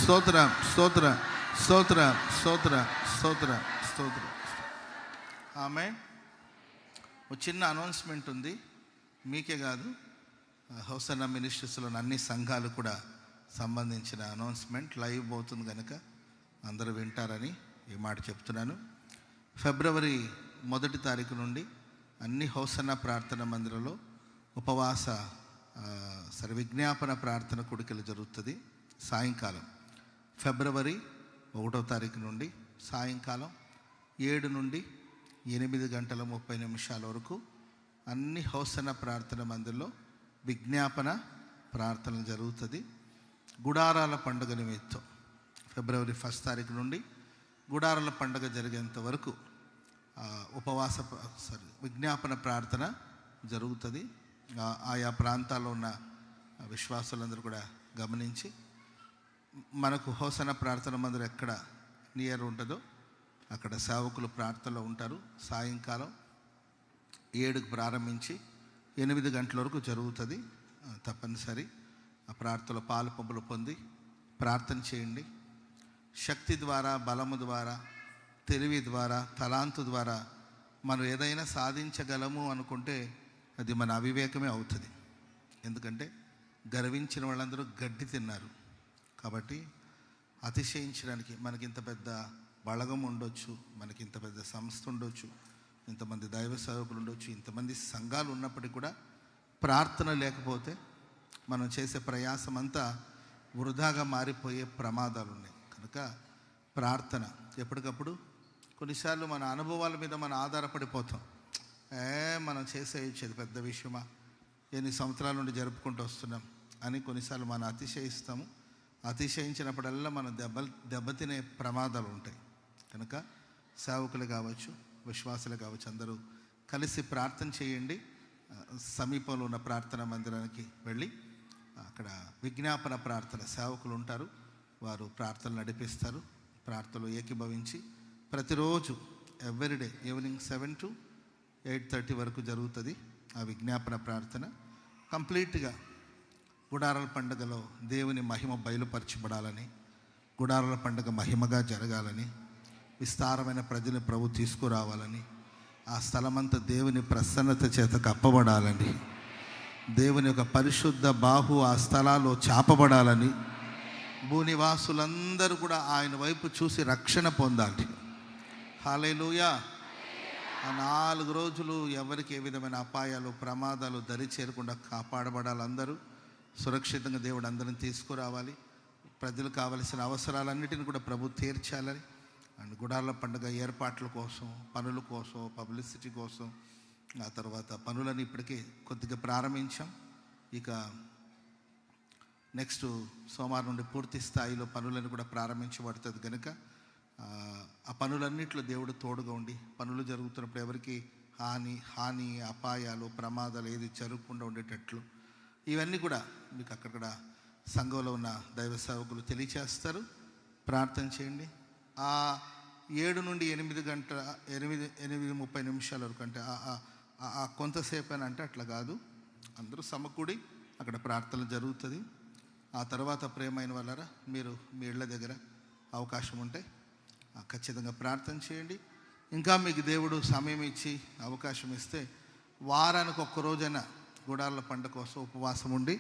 స్తోత్రం స్తోత్రం స్తోత్రం స్తోత్రం స్తోత్రం స్తోత్రం. ఆమె ఒక చిన్న అనౌన్స్మెంట్ ఉంది, మీకే కాదు హోసన్నా మినిస్ట్రీస్లోని అన్ని సంఘాలు కూడా సంబంధించిన అనౌన్స్మెంట్ లైవ్ పోతుంది కనుక అందరూ వింటారని ఈ మాట చెప్తున్నాను. ఫిబ్రవరి 1 తారీఖు నుండి అన్ని హోసన్నా ప్రార్థన మందిరంలో ఉపవాస విజ్ఞాపన ప్రార్థన కూడికలు జరుగుతుంది. సాయంకాలం ఫిబ్రవరి 1వ తారీఖు నుండి సాయంకాలం 7 నుండి 8 గంటల 30 నిమిషాల వరకు అన్ని హోసన్నా ప్రార్థన మందిరంలో విజ్ఞాపన ప్రార్థన జరుగుతుంది. గుడారాల పండుగ నిమిత్తం ఫిబ్రవరి 1 తారీఖు నుండి గుడారాల పండుగ జరిగేంత వరకు విజ్ఞాపన ప్రార్థన జరుగుతుంది. ఆయా ప్రాంతాల్లో ఉన్న విశ్వాసులందరూ కూడా గమనించి మనకు హోసన్నా ప్రార్థన మందిరం ఎక్కడ నియర్ ఉంటుందో అక్కడ సేవకులు ప్రార్థనలో ఉంటారు. సాయంకాలం 7కు ప్రారంభించి 8 గంటల వరకు జరుగుతుంది. తప్పనిసరి ఆ ప్రార్థనలో పాలు పంపులు పొంది ప్రార్థన చేయండి. శక్తి ద్వారా, బలము ద్వారా, తెలివి ద్వారా, తలాంతు ద్వారా మనం ఏదైనా సాధించగలము అనుకుంటే అది మన అవివేకమే అవుతుంది. ఎందుకంటే గర్వించిన వాళ్ళందరూ గడ్డి తిన్నారు. కాబట్టి అతిశయించడానికి మనకింత పెద్ద బలగం ఉండొచ్చు, మనకింత పెద్ద సంస్థ ఉండొచ్చు, ఇంతమంది దైవ సేవకులు ఉండొచ్చు, ఇంతమంది సంఘాలు ఉన్నప్పటికీ కూడా ప్రార్థన లేకపోతే మనం చేసే ప్రయాసం అంతా వృధాగా మారిపోయే ప్రమాదాలు ఉన్నాయి. కనుక ప్రార్థన ఎప్పటికప్పుడు, కొన్నిసార్లు మన అనుభవాల మీద మనం ఆధారపడిపోతాం. మనం చేసేది పెద్ద విషయమా, ఎన్ని సంవత్సరాల నుండి జరుపుకుంటూ వస్తున్నాం అని కొన్నిసార్లు మనం అతిశయిస్తాము. అతిశయించినప్పుడల్లా మనం దెబ్బతినే ప్రమాదాలు ఉంటాయి. కనుక సేవకులు కావచ్చు, విశ్వాసులు కావచ్చు, అందరూ కలిసి ప్రార్థన చేయండి. సమీపంలో ఉన్న ప్రార్థనా మందిరానికి వెళ్ళి అక్కడ విజ్ఞాపన ప్రార్థన సేవకులు ఉంటారు, వారు ప్రార్థనలు నడిపిస్తారు. ప్రార్థనలు ఏకీభవించి ప్రతిరోజు ఎవ్రీడే ఈవినింగ్ 7 to 8:30 వరకు జరుగుతుంది ఆ విజ్ఞాపన ప్రార్థన. కంప్లీట్గా గుడారాల పండుగలో దేవుని మహిమ బయలుపరచబడాలని, గుడారాల పండుగ మహిమగా జరగాలని, విస్తారమైన ప్రజలు ప్రభు తీసుకురావాలని, ఆ స్థలమంతా దేవుని ప్రసన్నత చేత కప్పబడాలని, దేవుని యొక్క పరిశుద్ధ బాహు ఆ స్థలాల్లో చాపబడాలని, భూనివాసులందరూ కూడా ఆయన వైపు చూసి రక్షణ పొందాలి. హల్లెలూయా. ఆ 4 రోజులు ఎవరికి ఏ విధమైన అపాయాలు, ప్రమాదాలు దరి చేరకుండా కాపాడబడాలి. అందరూ సురక్షితంగా దేవుడు అందరిని తీసుకురావాలి. ప్రజలు కావలసిన అవసరాలన్నిటిని కూడా ప్రభు తీర్చాలని, అండ్ గుడారాల పండుగ ఏర్పాట్ల కోసం, పనుల కోసం, పబ్లిసిటీ కోసం, ఆ తర్వాత పనులని ఇప్పటికే కొద్దిగా ప్రారంభించాం. ఇక నెక్స్ట్ సోమవారం నుండి పూర్తి స్థాయిలో పనులను కూడా ప్రారంభించబడుతుంది. కనుక ఆ పనులన్నింటిలో దేవుడు తోడుగా ఉండి పనులు జరుగుతున్నప్పుడు ఎవరికి హాని అపాయాలు, ప్రమాదాలు ఏది జరగకుండా ఉండేటట్లు ఇవన్నీ కూడా మీకు అక్కడ సంఘంలో ఉన్న దైవ సేవకులు తెలియచేస్తారు. ప్రార్థన చేయండి. ఆ 7 నుండి 8 గంటల 8:30 నిమిషాల వరకు అంటే ఆ కొంతసేపు అని అంటే అట్లా కాదు, అందరూ సమకూడి అక్కడ ప్రార్థన జరుగుతుంది. ఆ తర్వాత ప్రేమైన వాళ్ళరా, మీరు మీ ఇళ్ళ దగ్గర అవకాశం ఉంటే ఖచ్చితంగా ప్రార్థన చేయండి. ఇంకా మీకు దేవుడు సమయం ఇచ్చి అవకాశం ఇస్తే వారానికి 1 రోజైనా గుడారాల పండుగ కోసం ఉపవాసం ఉండి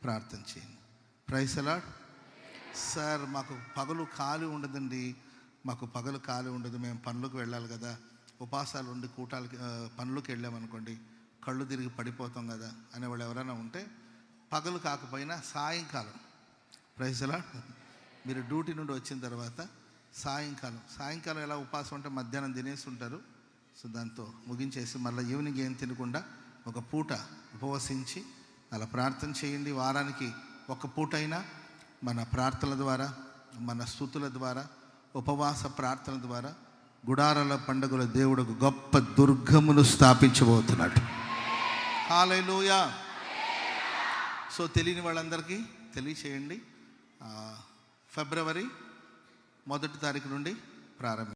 ప్రార్థన చేయండి. Praise the lord. సార్ మాకు పగలు ఖాళీ ఉండదండి, మాకు పగలు ఖాళీ ఉండదు, మేము పనులకు వెళ్ళాలి కదా, ఉపవాసాలు ఉండి పనులకు వెళ్ళామనుకోండి కళ్ళు తిరిగి పడిపోతాం కదా అనేవాళ్ళు ఎవరైనా ఉంటే పగలు కాకపోయినా సాయంకాలం, ప్రైజ్ ది లార్డ్, మీరు డ్యూటీ నుండి వచ్చిన తర్వాత సాయంకాలం ఎలా ఉపవాసం ఉంటే మధ్యాహ్నం తినేసి ఉంటారు. సో దాంతో ముగించేసి మళ్ళీ ఈవినింగ్ ఏం తినకుండా ఒక పూట ఉపవసించి అలా ప్రార్థన చేయండి. వారానికి 1 పూట అయినా మన ప్రార్థనల ద్వారా, మన స్తుతుల ద్వారా, ఉపవాస ప్రార్థన ద్వారా గుడారాల పండుగల దేవుడు గొప్ప దుర్గమును స్థాపించబోతున్నాడు. హల్లెలూయా. సో తెలియని వాళ్ళందరికీ తెలియచేయండి. ఫిబ్రవరి 1 తారీఖు నుండి ప్రారంభం.